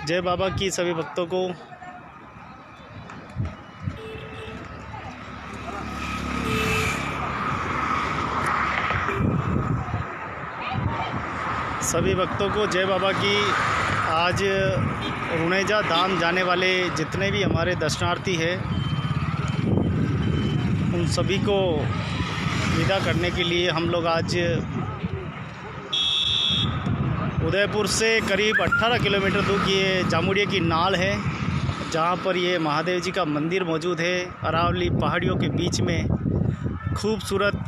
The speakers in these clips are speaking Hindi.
जय बाबा की सभी भक्तों को। सभी भक्तों को जय बाबा की। आज रुणेजा धाम जाने वाले जितने भी हमारे दर्शनार्थी हैं उन सभी को विदा करने के लिए हम लोग आज उदयपुर से करीब 18 किलोमीटर दूर ये जामुड़िया की नाल है, जहाँ पर ये महादेव जी का मंदिर मौजूद है। अरावली पहाड़ियों के बीच में खूबसूरत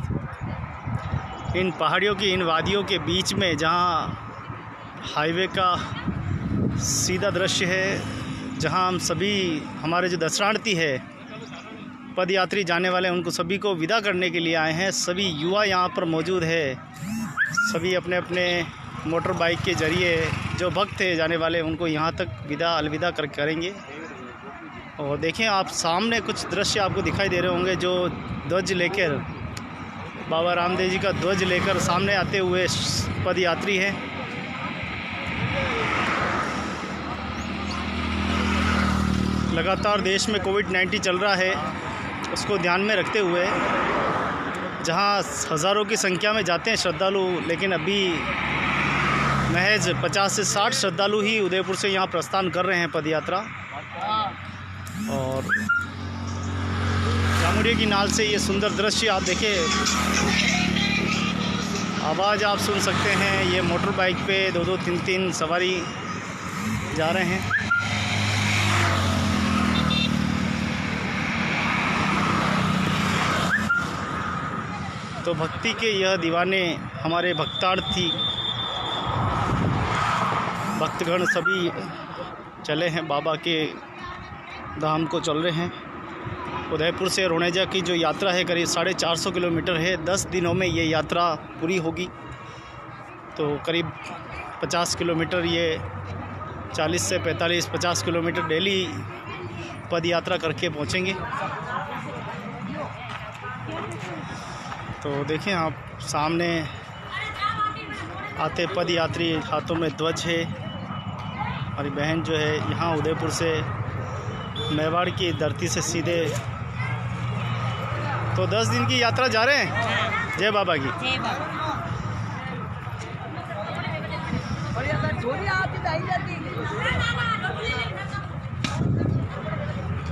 इन पहाड़ियों की इन वादियों के बीच में, जहाँ हाईवे का सीधा दृश्य है, जहाँ हम सभी हमारे जो दर्शनार्थी है पद यात्री जाने वाले उनको सभी को विदा करने के लिए आए हैं। सभी युवा यहाँ पर मौजूद है, सभी अपने अपने मोटर बाइक के ज़रिए जो भक्त हैं जाने वाले उनको यहाँ तक विदा अलविदा करेंगे। और देखें आप सामने कुछ दृश्य आपको दिखाई दे रहे होंगे, जो ध्वज लेकर बाबा रामदेव जी का ध्वज लेकर सामने आते हुए पद यात्री हैं। लगातार देश में कोविड-19 चल रहा है, उसको ध्यान में रखते हुए जहां हज़ारों की संख्या में जाते हैं श्रद्धालु, लेकिन अभी महज 50 से 60 श्रद्धालु ही उदयपुर से यहां प्रस्थान कर रहे हैं पद यात्रा। और जामुड़िया की नाल से ये सुंदर दृश्य आप देखें, आवाज़ आप सुन सकते हैं। ये मोटर बाइक पे 2-2, 3-3 सवारी जा रहे हैं। तो भक्ति के यह दीवाने हमारे भक्तार्थी भक्तगण सभी चले हैं, बाबा के धाम को चल रहे हैं। उदयपुर से रुणेजा की जो यात्रा है करीब 450 किलोमीटर है। 10 दिनों में ये यात्रा पूरी होगी, तो करीब 50 किलोमीटर, ये 40 से 45-50 किलोमीटर डेली पद यात्रा करके पहुँचेंगे। तो देखें आप सामने आते पद यात्री, हाथों में ध्वज है। हमारी बहन जो है यहाँ उदयपुर से मेवाड़ की धरती से सीधे तो 10 दिन की यात्रा जा रहे हैं। जय बाबा की। जय बाबा।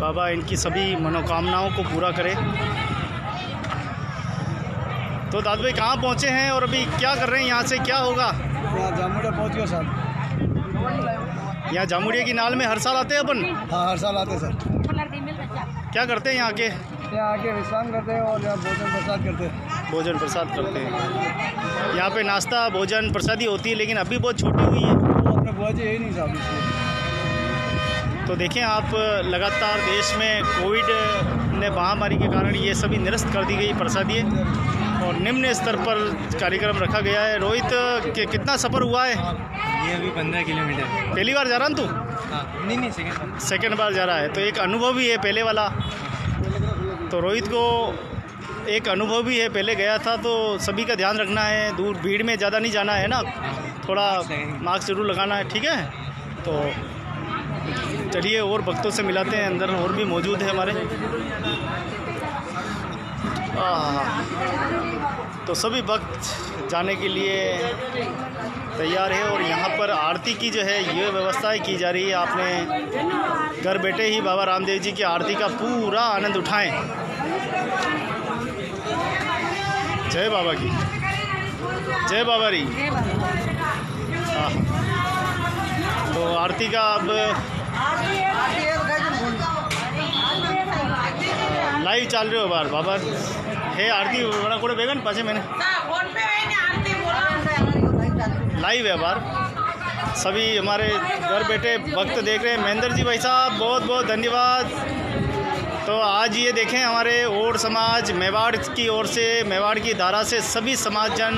बाबा इनकी सभी मनोकामनाओं को पूरा करे। तो दादू भाई कहाँ पहुँचे हैं और अभी क्या कर रहे हैं? यहाँ से क्या होगा? यहाँ जामुड़िया पहुँच गया सर। यहाँ जामुड़िया की नाल में हर साल आते हैं अपन? हाँ, हर साल आते हैं सर। क्या करते हैं यहाँ आके? यहाँ आके विश्राम करते हैं और यहाँ भोजन प्रसाद करते हैं। भोजन प्रसाद करते हैं। यहाँ पे नाश्ता भोजन प्रसादी होती है, लेकिन अभी बहुत छोटी हुई है। वो अपने बुआ जी यही नहीं साहब इसलिए। तो देखें आप, लगातार देश में कोविड ने महामारी के कारण ये सभी निरस्त कर दी गई प्रसादी और निम्न स्तर पर कार्यक्रम रखा गया है। रोहित के कितना सफ़र हुआ है? ये अभी 15 किलोमीटर। पहली बार जा रहा तू? हाँ, नहीं सेकंड बार जा रहा है, तो एक अनुभव भी है पहले वाला। तो रोहित को एक अनुभव भी है, पहले गया था। तो सभी का ध्यान रखना है, दूर भीड़ में ज़्यादा नहीं जाना है ना, थोड़ा मास्क जरूर लगाना है, ठीक है? तो चलिए और भक्तों से मिलाते हैं, अंदर और भी मौजूद है हमारे। तो सभी भक्त जाने के लिए तैयार है और यहाँ पर आरती की जो है ये व्यवस्थाएं की जा रही है। आपने घर बैठे ही बाबा रामदेव जी की आरती का पूरा आनंद उठाएं। जय बाबा की। जय बाबा री। हाँ, तो आरती का अब लाइव चल रहे हो बार बाबा है आरती बड़ा कोड़े बेगन पाचे मैंने लाइव है बार। सभी हमारे घर बैठे भक्त देख रहे हैं। महेंद्र जी भाई साहब बहुत बहुत धन्यवाद। तो आज ये देखें हमारे ओड समाज मेवाड़ की ओर से, मेवाड़ की धारा से सभी समाजजन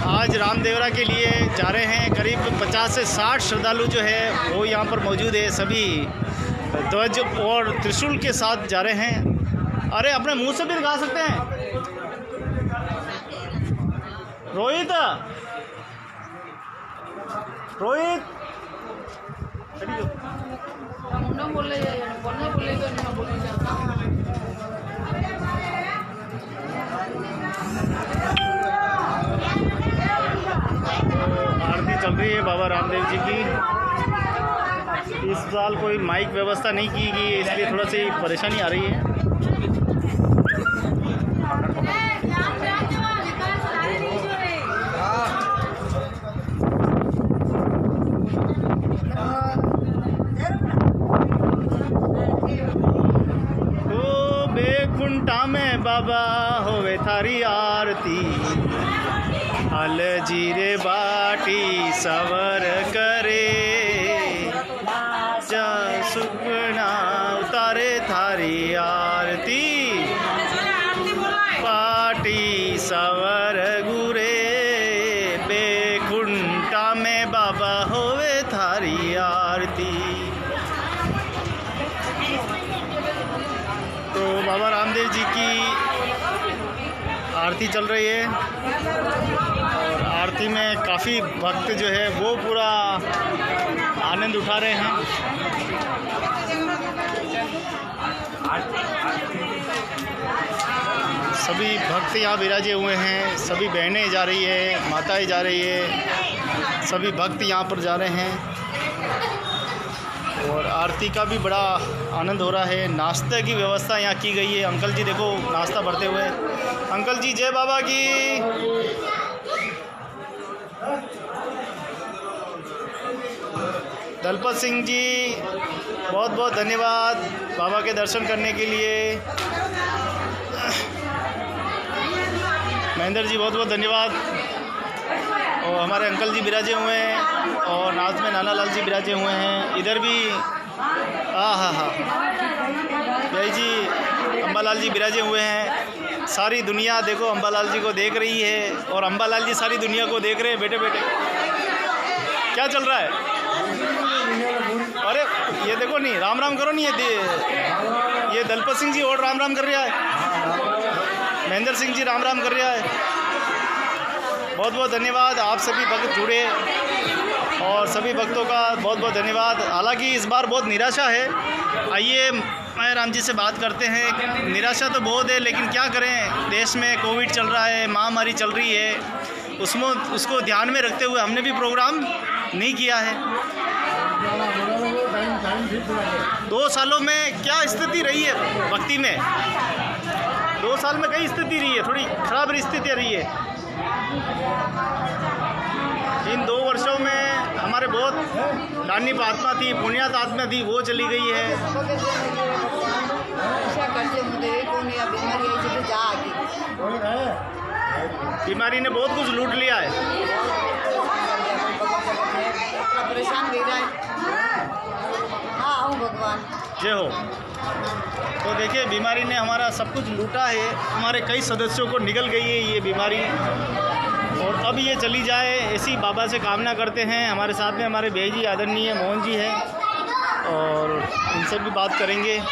आज रामदेवरा के लिए जा रहे हैं। करीब 50 से 60 श्रद्धालु जो है वो यहाँ पर मौजूद है। सभी ध्वज और त्रिशूल के साथ जा रहे हैं। अरे अपने मुंह से भी दिखा सकते हैं। रोहित रोहित आरती चल रही है बाबा रामदेव जी की। इस साल कोई माइक व्यवस्था नहीं की गई है, इसलिए थोड़ा सी परेशानी आ रही है। बेकुंठा में बाबा होवे थारी आरती, हल जीरे बाटी सवर करे, जा सुपना उतारे थारी आरती, पाटी सवर गुरे, बेकुंठा में बाबा होवे थारी आरती। तो बाबा रामदेव जी की आरती चल रही है और आरती में काफ़ी भक्त जो है वो पूरा आनंद उठा रहे हैं। सभी भक्त यहाँ विराजे हुए हैं, सभी बहनें जा रही है, माताएं जा रही है, सभी भक्त यहाँ पर जा रहे हैं और आरती का भी बड़ा आनंद हो रहा है। नाश्ते की व्यवस्था यहाँ की गई है। अंकल जी देखो नाश्ता भरते हुए। अंकल जी जय बाबा की। दलपत सिंह जी बहुत बहुत धन्यवाद बाबा के दर्शन करने के लिए। महेंद्र जी बहुत बहुत धन्यवाद। और हमारे अंकल जी विराजे हुए हैं और नाथ में नाना लाल जी विराजे हुए हैं। इधर भी हाँ भाई जी अम्बालाल जी विराजे हुए हैं। सारी दुनिया देखो अम्बालाल जी को देख रही है और अम्बालाल जी सारी दुनिया को देख रहे हैं। बेटे बेटे क्या चल रहा है? अरे ये देखो नहीं, राम राम करो नहीं। ये दलपत सिंह जी और राम राम कर रहा है, महेंद्र सिंह जी राम राम कर रहा है। बहुत बहुत धन्यवाद। आप सभी भक्त जुड़े और सभी भक्तों का बहुत बहुत धन्यवाद। हालांकि इस बार बहुत निराशा है। आइए मैं राम जी से बात करते हैं। निराशा तो बहुत है, लेकिन क्या करें, देश में कोविड चल रहा है, महामारी चल रही है, उसको ध्यान में रखते हुए हमने भी प्रोग्राम नहीं किया है। 2 सालों में क्या स्थिति रही है भक्ति में? 2 साल में कई स्थिति रही है, थोड़ी खराब स्थिति रही है। इन 2 वर्षों में हमारे बहुत दानी आत्मा थी, पुण्यात आत्मा थी, वो चली गई है। बीमारी ने बहुत कुछ लूट लिया है। जय हो। तो देखिए बीमारी ने हमारा सब कुछ लूटा है। हमारे कई सदस्यों को निगल गई है ये बीमारी और अब ये चली जाए ऐसी बाबा से कामना करते हैं। हमारे साथ में हमारे भैया जी आदरणीय मोहन जी हैं और इनसे भी बात करेंगे।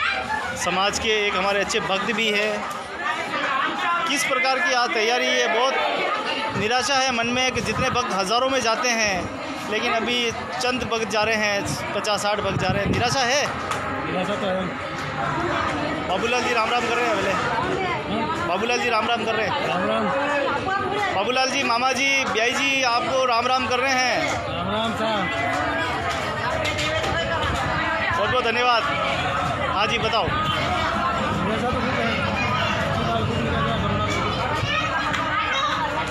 समाज के एक हमारे अच्छे भक्त भी है। किस प्रकार की आज तैयारी है? बहुत निराशा है मन में कि जितने भक्त हज़ारों में जाते हैं, लेकिन अभी चंद भक्त जा रहे हैं, 50-60 भक्त जा रहे हैं। निराशा है? निराशा तो है। बाबूलाल जी राम राम कर रहे हैं। पहले बाबूलाल जी राम राम कर रहे हैं। राम राम। बाबूलाल जी, मामा जी, ब्याई जी आपको राम राम कर रहे हैं। राम राम साहब। बहुत बहुत धन्यवाद। हाँ जी बताओ। निराशा तो है।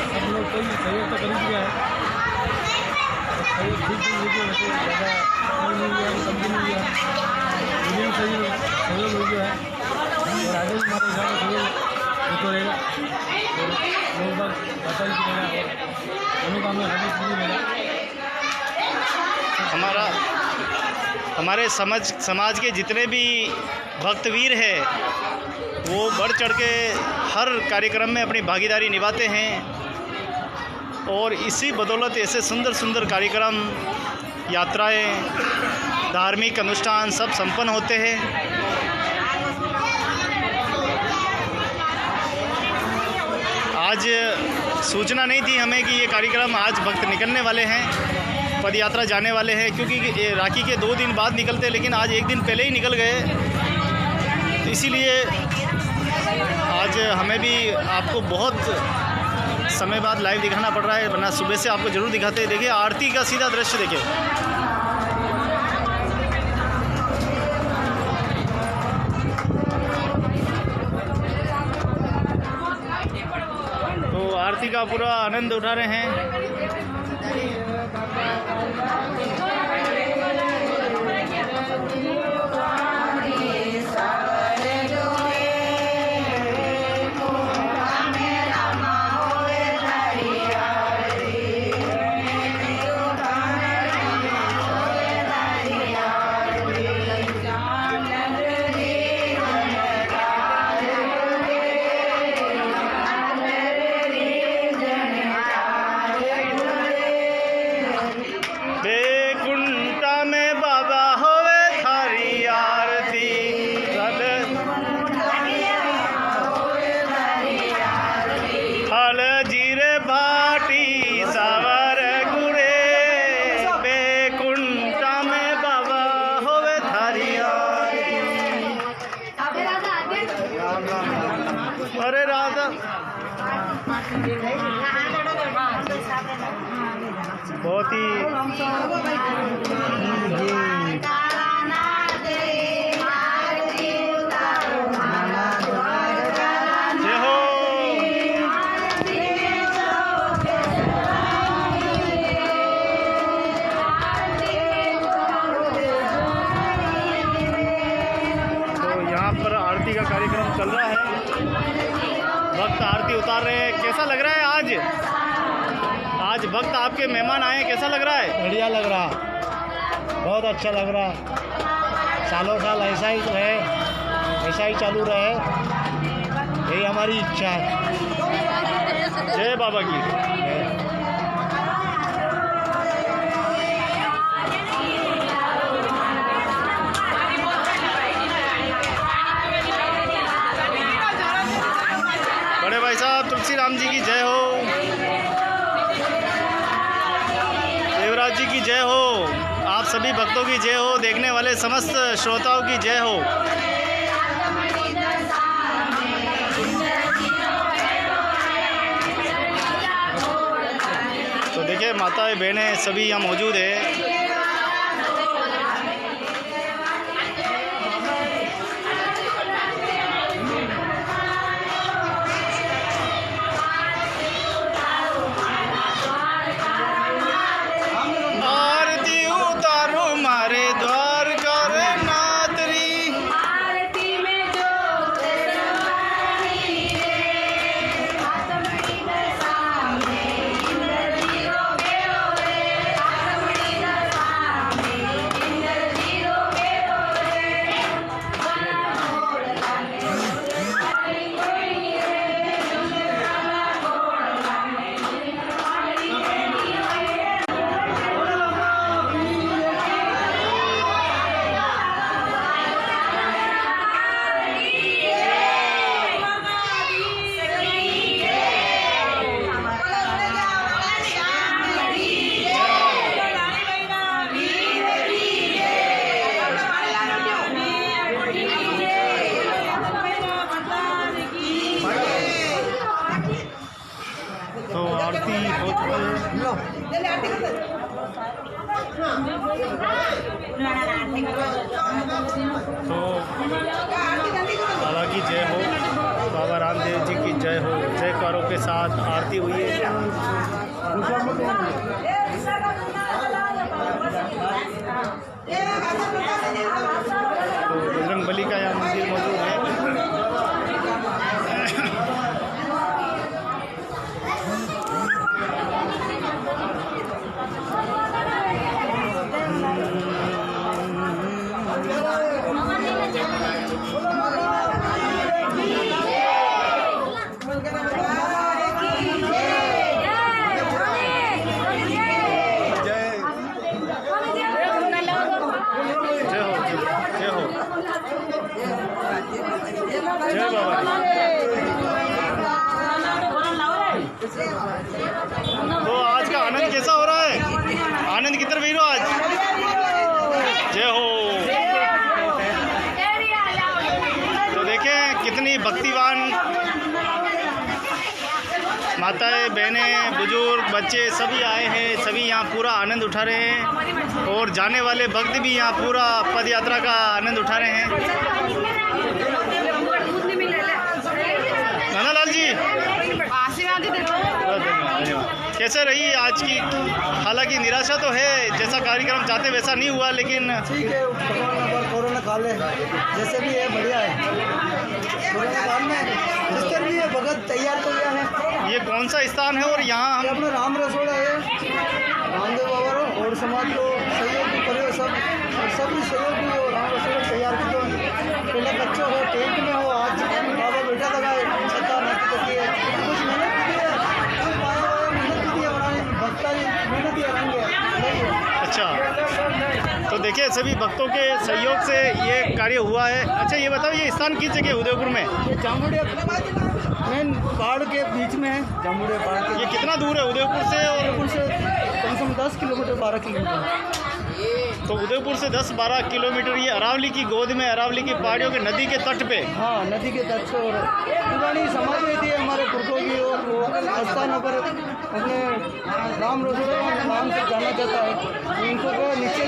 सब लोग कोई सहयोग तो कर ही दिया है। सहयोग ठीक नहीं हुई, वैसे ज़्यादा नहीं हुआ, कम भी नहीं हुआ, मीडियम सहयोग हो गया है। और आगे भी हमारे हिसाब से सहयोग होता रहेगा। तो लोग बात पता ही रहेगा और मनोकामना सभी पूरी रहेगा। हमारे समाज के जितने भी भक्तवीर हैं वो बढ़ चढ़ के हर कार्यक्रम में अपनी भागीदारी निभाते हैं और इसी बदौलत ऐसे सुंदर सुंदर कार्यक्रम, यात्राएं, धार्मिक अनुष्ठान सब संपन्न होते हैं। आज सूचना नहीं थी हमें कि ये कार्यक्रम आज भक्त निकलने वाले हैं, पद यात्रा जाने वाले हैं, क्योंकि ये राखी के 2 दिन बाद निकलते हैं, लेकिन आज 1 दिन पहले ही निकल गए। तो इसीलिए आज हमें भी आपको बहुत समय बाद लाइव दिखाना पड़ रहा है, वरना सुबह से आपको ज़रूर दिखाते हैं। देखिए आरती का सीधा दृश्य देखिए। तो आरती का पूरा आनंद उठा रहे हैं। अरे राधा बहुत ही जय हो। तो यहाँ पर आरती का कार्यक्रम चल रहा है, भक्त आरती उतार रहे हैं। कैसा लग रहा है आज भक्त आपके मेहमान आए, कैसा लग रहा है? बढ़िया लग रहा, बहुत अच्छा लग रहा। सालों साल ऐसा ही रहे, ऐसा ही चालू रहे, यही हमारी इच्छा है। जय बाबा की। बड़े भाई साहब तुलसी राम जी की जय हो, देवराज जी की जय हो, आप सभी भक्तों की जय हो, देखने वाले समस्त श्रोताओं की जय हो। तो देखिए माताएं बहनें सभी यहाँ मौजूद है। तो आरती हो चुकी है। तो बाबा की जय हो, बाबा रामदेव जी की जय हो, जयकारों के साथ आरती हुई है। तो बजरंगबली का यहाँ मंदिर मौजूद है। पवित्र वीरो आज जय हो। तो देखें कितनी भक्तिवान माताएं, बहनें, बुजुर्ग, बच्चे सभी आए हैं, सभी यहाँ पूरा आनंद उठा रहे हैं और जाने वाले भक्त भी यहाँ पूरा पद यात्रा का आनंद उठा रहे हैं। नानालाल जी कैसे रही आज की? हालांकि निराशा तो है, जैसा कार्यक्रम चाहते वैसा नहीं हुआ, लेकिन ठीक है, भगवान कोरोना काल है, जैसे भी है बढ़िया है। कोरोना काल में जिस तरह भी है भगत तैयार तो गया है। ये कौन सा स्थान है और यहाँ हम अपना राम रसोड़ा है, रामदेव बाबा और समाज को सहयोग भी करे, सब सहयोग भी हो। राम रसोड़ा तैयार की तो पहले बच्चों हो, टेंट में हो, आज बाबा बेटा लगा है, छत्ता नक्की करती है, कुछ मेहनत की है, मेहनत की है बनाने, भक्ता मेहनत ही रहेंगे। अच्छा, तो देखिए सभी भक्तों के सहयोग से ये कार्य हुआ है। अच्छा ये बताओ, ये स्थान किस जगह उदयपुर में? ये जामुड़िया मेन पहाड़ के बीच में है, जामुड़िया पहाड़ के। ये कितना दूर है उदयपुर से? और उदयपुर से कम से कम 10 किलोमीटर 12 किलोमीटर। तो उदयपुर से 10-12 किलोमीटर ये अरावली की गोद में, अरावली की पहाड़ियों के नदी के तट पे। हाँ, नदी के तट से। और पुरानी समाज रहती है हमारे पुरखों की, और वो स्थान अगर अपने राम रसोड़ा नाम से जाना जाता है, तो इनको को नीचे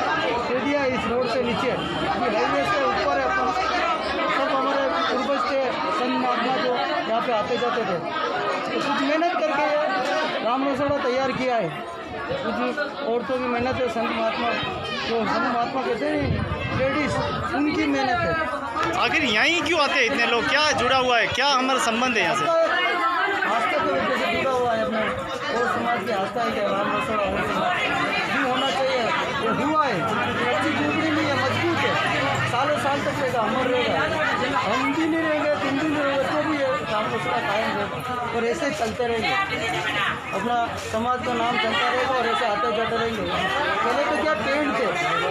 दे दिया, इस रोड से नीचे, हाईवे से ऊपर है। सब हमारे पूर्वज थे, संत महात्मा जो यहाँ पे आते जाते थे, तो कुछ मेहनत करके राम रसोड़ा तैयार किया है। कुछ औरतों की मेहनत है, संत महात्मा जो संत महात्मा कहते हैं लेडीज, उनकी मेहनत है। आखिर यहीं क्यों आते हैं इतने लोग? क्या जुड़ा हुआ है, क्या हमारा संबंध है यहाँ से? आस्था के वजह से जुड़ा हुआ है अपने और समाज की आस्था है कि राम रसोड़ा और समाज भी होना चाहिए। ये हुआ है, अच्छी झोपड़ी नहीं है, मजबूत है, सालों साल तक रहेगा, अमर रहेगा। हम भी नहीं रहेंगे, तुम भी नहीं रहेंगे, तो भी ये राम रसोड़ा कायम रहेगा और ऐसे ही चलते रहेंगे। अपना समाज का नाम चलता रहेगा और ऐसे आते जाते रहेंगे। पहले तो क्या टेंट थे,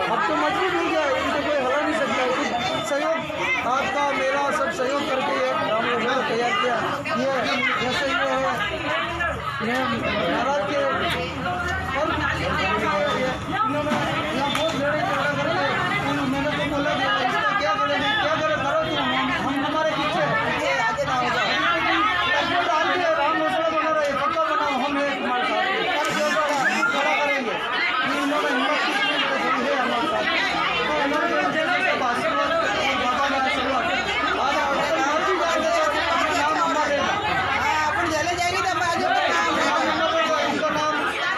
अब तो मजबूत हो गया, इनको कोई हरा नहीं सकता है। कुछ सहयोग आपका मेरा सब सहयोग करके ये राम रसोड़ा तैयार किया। ये जैसे ये है महाराज के इन्होंने यहाँ बहुत बड़े झगड़ा करेंगे, मैंने तो बोला इसका क्या करेंगे, क्या करे करो तुम, हम हमारे पीछे आगे ना हो जाए। राम रसोड़ा बना रहे, पक्का बनाओ, हम एक हमारे साथ खड़ा करेंगे। इन्होंने हिम्मत है हमारे साथ, तो इन्होंने आशीर्वाद बाबा ने आशीर्वाद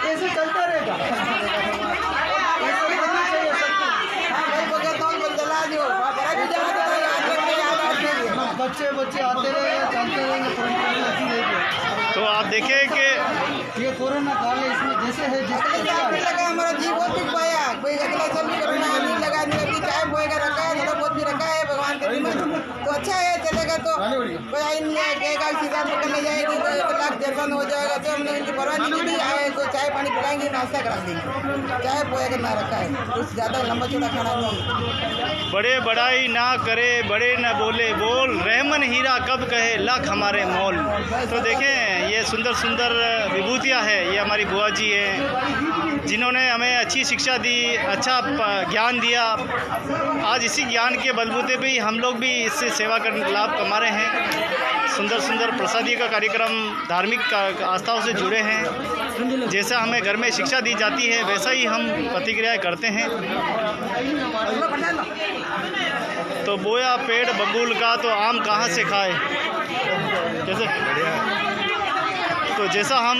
ऐसे चलता रहेगा। बच्चे आते रहेंगे, चलते रहेंगे, परंपरा अच्छी रहेगी। तो आप देखें कि ये कोरोना काल है, इसमें जैसे है जिसका लगा हमारा जीव बहुत दुख पाया, कोई अगला सब भी कोरोना नहीं लगा, नहीं अभी चाय बोएगा रखा है, थोड़ा बहुत भी रखा है, भगवान का निमन तो अच्छा है, चलेगा तो कोई आई नहीं है, कहेगा सीधा पकड़ ले जाएगी तो 1 लाख जुर्माना हो जाएगा। तो हमने उनकी परवाह नहीं की, आए तो चाय पानी पिलाएंगे, नाश्ता करा देंगे, चाय बोएगा ना रखा है, कुछ ज़्यादा लंबा चौड़ा खाना नहीं। बड़े बड़ाई ना करे, बड़े न बोले बोल, रहमन हीरा कब कहे लाख हमारे मोल। तो देखें ये सुंदर सुंदर विभूतियाँ है, ये हमारी बुआ जी हैं जिन्होंने हमें अच्छी शिक्षा दी, अच्छा ज्ञान दिया। आज इसी ज्ञान के बलबूते पे ही हम लोग भी इससे सेवा कर लाभ कमा रहे हैं। सुंदर सुंदर प्रसादी का कार्यक्रम, धार्मिक आस्थाओं से जुड़े हैं। जैसा हमें घर में शिक्षा दी जाती है वैसा ही हम प्रतिक्रिया करते हैं। तो बोया पेड़ बबूल का तो आम कहाँ से खाए, जैसे तो जैसा हम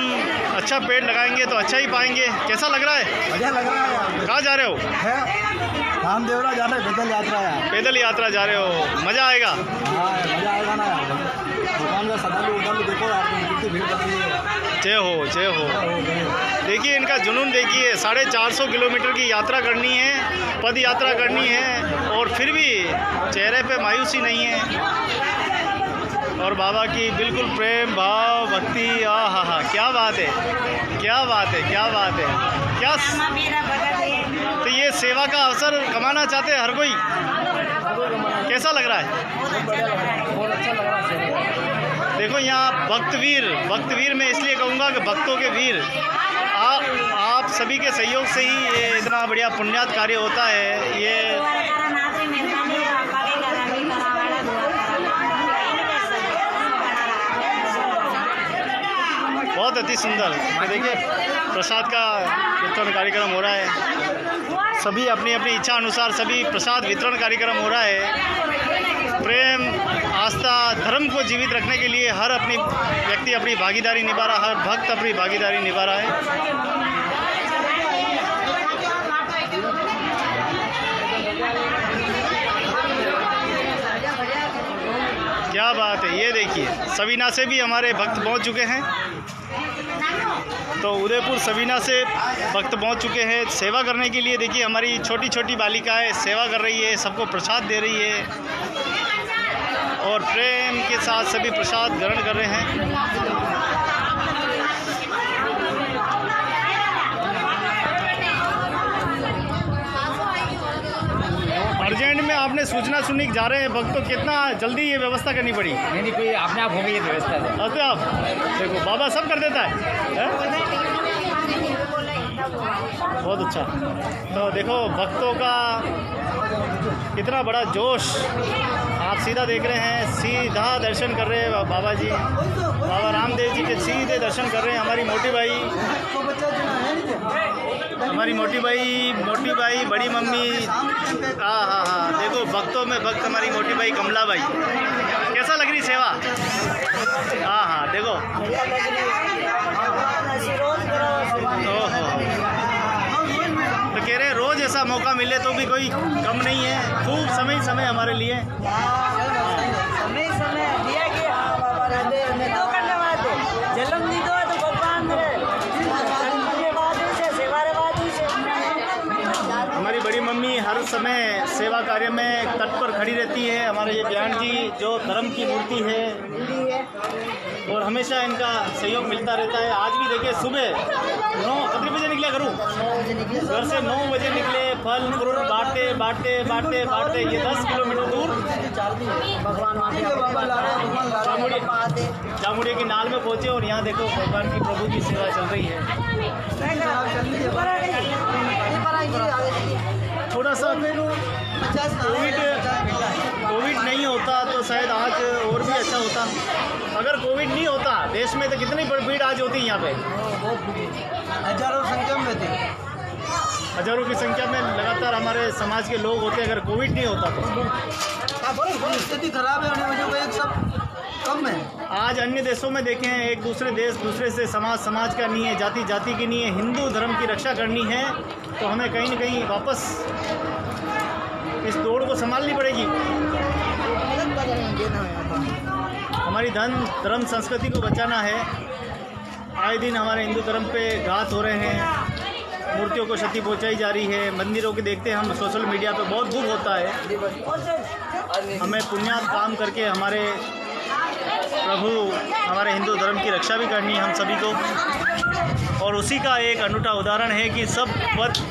अच्छा पेड़ लगाएंगे तो अच्छा ही पाएंगे। कैसा लग रहा है? मजा लग रहा है। कहाँ जा रहे हो? रामदेवरा जा रहे, पैदल यात्रा है। पैदल यात्रा जा रहे हो, मज़ा आएगा? हाँ मजा आएगा ना, भगवान का सदा उधर देखो यार, कितनी भीड़ लग रही है। जय हो जय हो। देखिए इनका जुनून देखिए, 450 किलोमीटर की यात्रा करनी है, पद यात्रा करनी है और फिर भी चेहरे पे मायूसी नहीं है। और बाबा की बिल्कुल प्रेम भाव भक्ति, आहा क्या बात है, क्या बात है, क्या बात है, क्या। तो ये सेवा का अवसर कमाना चाहते हैं हर कोई। कैसा लग रहा है? बहुत अच्छा लग रहा है। देखो यहाँ भक्तवीर मैं इसलिए कहूँगा कि भक्तों के वीर आप सभी के सहयोग से ही ये इतना बढ़िया पुण्यात कार्य होता है। ये बहुत अति सुंदर। देखिए प्रसाद का वितरण कार्यक्रम हो रहा है, सभी अपनी अपनी इच्छा अनुसार सभी प्रसाद वितरण कार्यक्रम हो रहा है। प्रेम, आस्था, धर्म को जीवित रखने के लिए हर अपनी व्यक्ति अपनी भागीदारी निभा रहा, हर भक्त अपनी भागीदारी निभा रहा है। क्या बात है, ये देखिए सवीना से भी हमारे भक्त पहुंच चुके हैं। तो उदयपुर सवीना से भक्त पहुंच चुके हैं सेवा करने के लिए। देखिए हमारी छोटी छोटी बालिकाएं सेवा कर रही है, सबको प्रसाद दे रही है और प्रेम के साथ सभी प्रसाद ग्रहण कर रहे हैं। अर्जेंट में आपने सूचना सुनने जा रहे हैं भक्त, तो कितना जल्दी ये व्यवस्था करनी पड़ी? नहीं कोई अपने आप हो गई व्यवस्था। अब आप देखो बाबा सब कर देता है? बहुत अच्छा। तो देखो भक्तों का कितना बड़ा जोश, आप सीधा देख रहे हैं, सीधा दर्शन कर रहे हैं बाबा जी, बाबा रामदेव जी के सीधे दर्शन कर रहे हैं। हमारी मोटी भाई बड़ी मम्मी, हाँ देखो भक्तों में भक्त हमारी मोटी भाई कमला भाई। कैसा लग रही सेवा? हाँ देखो ओहो, तो कह रहे रोज ऐसा मौका मिले तो भी कोई कम नहीं है। खूब समय हमारे लिए हमारी बड़ी मम्मी हर समय सेवा कार्य में तत्पर खड़ी रहती है। हमारे ये बयान जी जो धर्म की मूर्ति है और हमेशा इनका सहयोग मिलता रहता है। आज भी देखिए सुबह 9 कितने बजे निकले घर से 9 बजे निकले, फल फ्रूट बांटते ये 10 किलोमीटर दूर जामुड़िया की नाल में पहुँचे और यहाँ देखो भगवान की प्रभु की सेवा चल रही है। थोड़ा सा कोविड नहीं होता तो शायद आज और भी अच्छा होता। अगर कोविड नहीं होता देश में तो कितनी भीड़ आज होती यहाँ पे? हजारों संख्या में थे, हजारों की संख्या में लगातार हमारे समाज के लोग होते अगर कोविड नहीं होता तो। स्थिति खराब है, वजह को एक सब कम है। आज अन्य देशों में देखें, एक दूसरे देश दूसरे से समाज का नहीं है, जाति की नहीं है, हिंदू धर्म की रक्षा करनी है तो हमें कहीं न कहीं वापस इस दौड़ को संभालनी पड़ेगी। हमारी धर्म संस्कृति को बचाना है। आए दिन हमारे हिंदू धर्म पे घात हो रहे हैं, मूर्तियों को क्षति पहुंचाई जा रही है, मंदिरों के देखते हम सोशल मीडिया पे बहुत दुख होता है। हमें पुण्यात काम करके हमारे प्रभु हमारे हिंदू धर्म की रक्षा भी करनी है हम सभी को। और उसी का एक अनूठा उदाहरण है कि सब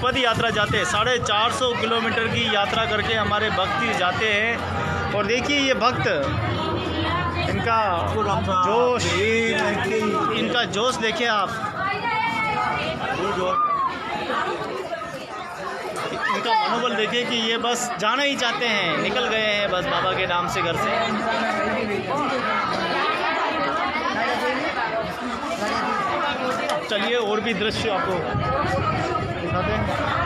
पद यात्रा जाते हैं, 450 किलोमीटर की यात्रा करके हमारे भक्त जाते हैं। और देखिए ये भक्त, इनका जोश देखिए आप, इनका मनोबल देखिए कि ये बस जाना ही चाहते हैं, निकल गए हैं बस बाबा के नाम से घर से। चलिए और भी दृश्य आपको दिखाते हैं।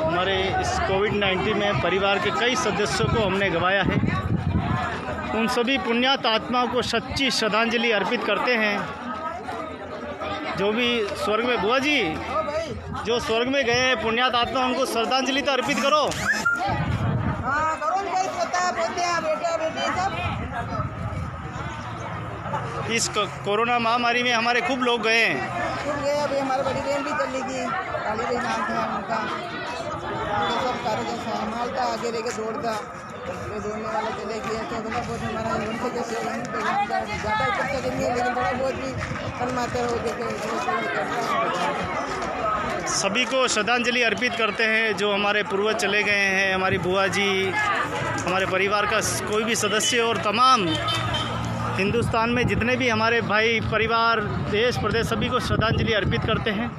हमारे इस कोविड-19 में परिवार के कई सदस्यों को हमने गंवाया है। उन सभी पुण्यात आत्माओं को सच्ची श्रद्धांजलि अर्पित करते हैं। जो भी स्वर्ग में, बुआ जी जो स्वर्ग में गए हैं पुण्यात आत्मा, उनको श्रद्धांजलि तो अर्पित करो। हाँ करो, बेटा बेटी सब इस कोरोना महामारी में हमारे खूब लोग गए हैं। छूट गए। अभी हमारी बड़ी बहन भी चली गई, काली भाई नाम था उनका। उनका सब कार्य का संभाल था, आगे रह के दौड़ता, ये दौड़ने वाला चले गए। तो थोड़ा बहुत हमारा उनसे जैसे ज़्यादा इकट्ठा नहीं है, लेकिन थोड़ा बहुत भी तन्मात्र हो जैसे सभी को श्रद्धांजलि अर्पित करते हैं जो हमारे पूर्वज चले गए हैं, हमारी बुआ जी, हमारे परिवार का कोई भी सदस्य और तमाम हिंदुस्तान में जितने भी हमारे भाई परिवार देश प्रदेश सभी को श्रद्धांजलि अर्पित करते हैं।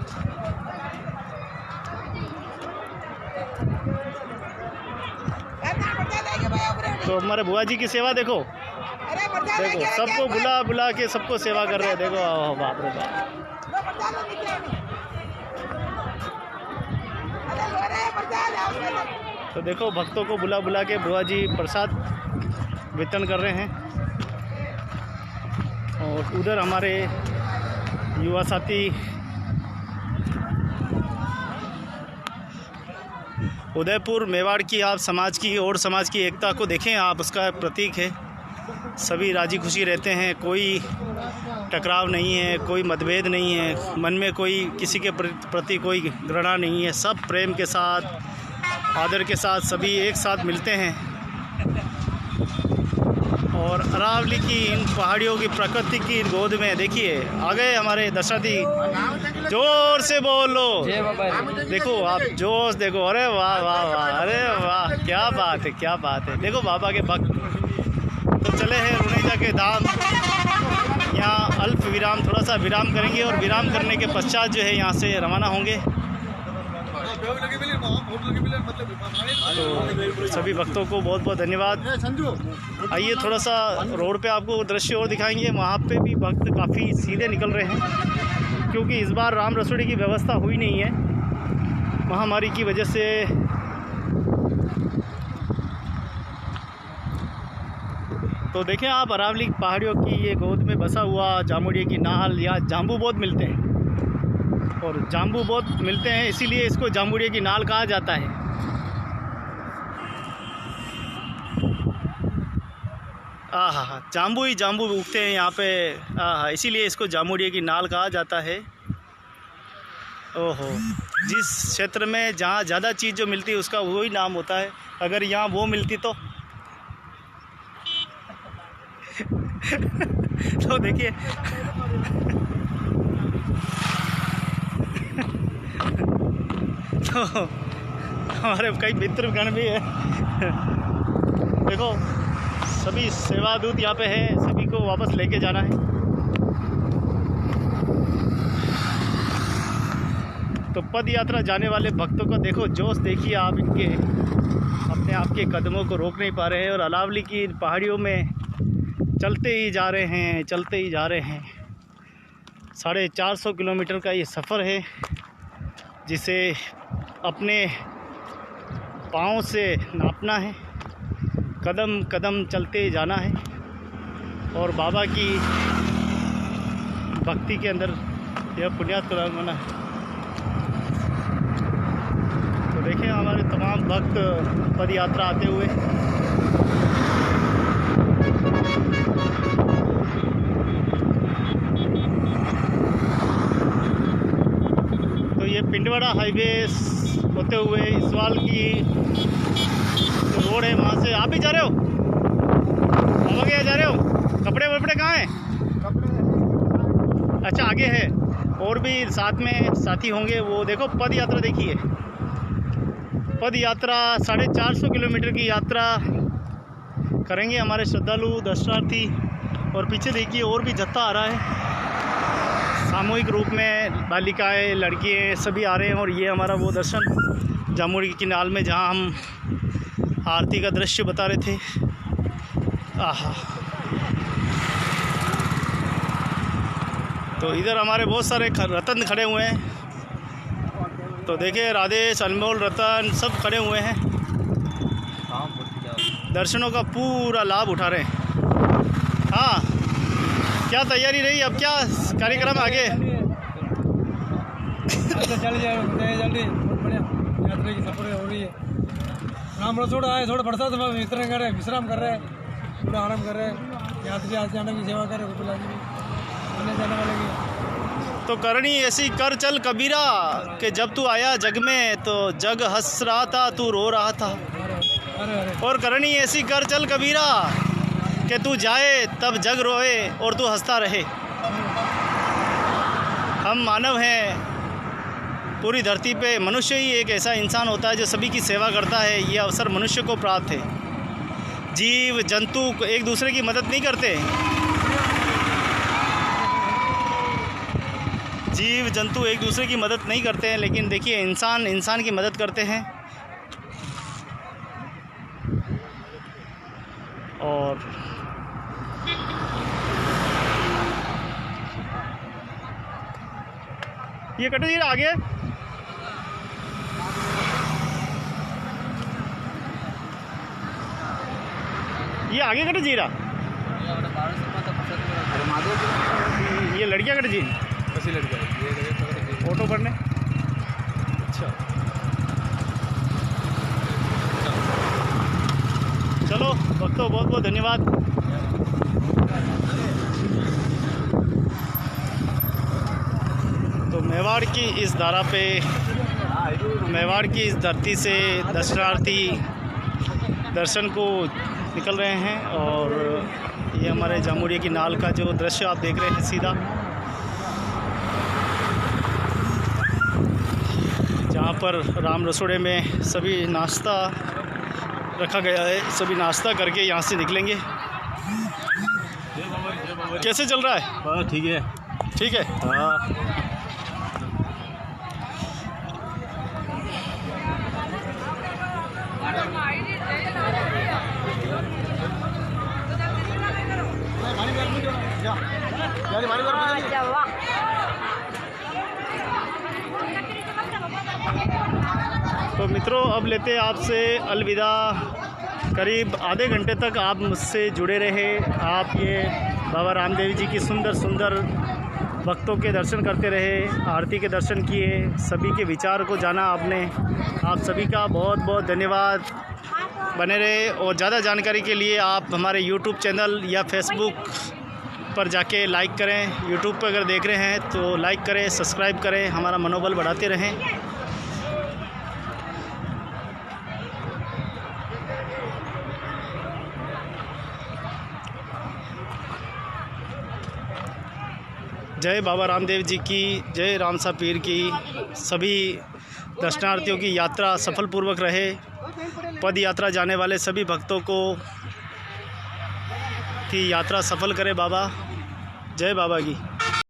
तो हमारे बुआ जी की सेवा देखो, देखो सबको बुला बुला के सबको सेवा कर रहे हैं। देखो बाप रे बाप। तो देखो भक्तों को बुला बुला के बुआ जी प्रसाद वितरण कर रहे हैं। और उधर हमारे युवा साथी उदयपुर मेवाड़ की आप समाज की और समाज की एकता को देखें आप, उसका प्रतीक है। सभी राजी खुशी रहते हैं, कोई टकराव नहीं है, कोई मतभेद नहीं है, मन में कोई किसी के प्रति कोई घृणा नहीं है। सब प्रेम के साथ आदर के साथ सभी एक साथ मिलते हैं। और अरावली की इन पहाड़ियों की प्रकृति की गोद में देखिए आ गए हमारे दशरथी। जोर से बोलो, देखो आप जोश देखो। अरे वाह वाह वाह, अरे वाह क्या बात है, क्या बात है। देखो बाबा के भक्त तो चले हैं रुनेजा के धाम। यहाँ अल्प विराम, थोड़ा सा विराम करेंगे और विराम करने के पश्चात जो है यहाँ से रवाना होंगे। तो सभी भक्तों को बहुत बहुत धन्यवाद। आइए थोड़ा सा रोड पे आपको दृश्य और दिखाएंगे। वहाँ पे भी भक्त काफ़ी सीधे निकल रहे हैं क्योंकि इस बार राम रसोड़ी की व्यवस्था हुई नहीं है महामारी की वजह से। तो देखें आप अरावली पहाड़ियों की ये गोद में बसा हुआ जामुड़िया की नाल। यहाँ जाम्बू बहुत मिलते हैं और जाम्बू बहुत मिलते हैं, इसीलिए इसको जामुड़िया की नाल कहा जाता है। आहा, जाम्बू ही जाम्बू उगते हैं यहाँ पे। आहा, इसीलिए इसको जामुड़िया की नाल कहा जाता है। ओहो, जिस क्षेत्र में जहाँ ज़्यादा चीज़ जो मिलती है उसका वही नाम होता है। अगर यहाँ वो मिलती तो तो देखिए तो हमारे कई मित्रगण भी है। देखो सभी सेवा दूत यहाँ पे है, सभी को वापस लेके जाना है। तो पद यात्रा जाने वाले भक्तों को देखो जोश देखिए आप, इनके अपने आप के कदमों को रोक नहीं पा रहे हैं और अरावली की इन पहाड़ियों में चलते ही जा रहे हैं, चलते ही जा रहे हैं। 450 किलोमीटर का ये सफ़र है जिसे अपने पाँव से नापना है, कदम कदम चलते ही जाना है और बाबा की भक्ति के अंदर यह पुण्यात्मा बना है। तो देखें हमारे तमाम भक्त पद यात्रा आते हुए। तो ये पिंडवाड़ा हाईवे होते हुए इसवाल की रोड है, वहाँ से आप भी जा रहे हो? बाबा के जा रहे हो? कपड़े वपड़े कहाँ हैं? अच्छा आगे है, और भी साथ में साथी होंगे। वो देखो पद यात्रा देखिए, पद यात्रा 450 किलोमीटर की यात्रा करेंगे हमारे श्रद्धालु दर्शनार्थी। और पीछे देखिए और भी जत्था आ रहा है, सामूहिक रूप में बालिकाएं लड़कियां सभी आ रहे हैं। और ये हमारा वो दर्शन जामुड़ी की नाल में जहां हम आरती का दृश्य बता रहे थे। आहा, तो इधर हमारे बहुत सारे रतन खड़े हुए हैं। तो देखिए राधेश, अनमोल, रतन सब खड़े हुए हैं, दर्शनों का पूरा लाभ उठा रहे हैं। हाँ, क्या तैयारी रही, अब क्या कार्यक्रम आगे? चल जाए जल्दी, बहुत बढ़िया यात्रा की सफर हो रही है। राम रसोड़ा आए, थोड़ा बरसात में विश्राम कर रहे हैं, थोड़ा आराम कर रहे हैं। यात्री आते जाने की सेवा कर रहे हैं। आने जाने वाले की। तो करनी ऐसी कर चल कबीरा कि जब तू आया जग में तो जग हंस रहा था, तू रो रहा था। अरे अरे और करनी ऐसी कर चल कबीरा कि तू जाए तब जग रोए और तू हंसता रहे। हम मानव हैं, पूरी धरती पे मनुष्य ही एक ऐसा इंसान होता है जो सभी की सेवा करता है। ये अवसर मनुष्य को प्राप्त है। जीव जंतु एक दूसरे की मदद नहीं करते, जीव जंतु एक दूसरे की मदद नहीं करते हैं, लेकिन देखिए इंसान इंसान की मदद करते हैं। और ये कटो जी आगे, ये आगे कटो जीरा, ये लड़कियाँ कटो जी ऑटो पढ़ने। अच्छा चलो भक्तों, बहुत बहुत धन्यवाद। तो मेवाड़ की इस धारा पे, मेवाड़ की इस धरती से दर्शनार्थी दर्शन को निकल रहे हैं। और ये हमारे जामुड़िया की नाल का जो दृश्य आप देख रहे हैं सीधा, जहाँ पर राम रसोड़े में सभी नाश्ता रखा गया है, सभी नाश्ता करके यहाँ से निकलेंगे। कैसे चल रहा है? ठीक है। ठीक है। हाँ तो मित्रों, अब लेते हैं आपसे अलविदा। करीब आधे घंटे तक आप मुझसे जुड़े रहे। आप ये बाबा रामदेव जी की सुंदर सुंदर भक्तों के दर्शन करते रहे, आरती के दर्शन किए, सभी के विचार को जाना आपने। आप सभी का बहुत बहुत धन्यवाद। बने रहे, और ज़्यादा जानकारी के लिए आप हमारे यूट्यूब चैनल या फेसबुक पर जाके लाइक करें। यूट्यूब पर अगर देख रहे हैं तो लाइक करें, सब्सक्राइब करें, हमारा मनोबल बढ़ाते रहें। जय बाबा रामदेव जी की, जय रामसा पीर की। सभी दर्शनार्थियों की यात्रा सफलपूर्वक रहे। पद यात्रा जाने वाले सभी भक्तों को की यात्रा सफल करे बाबा। जय बाबा की।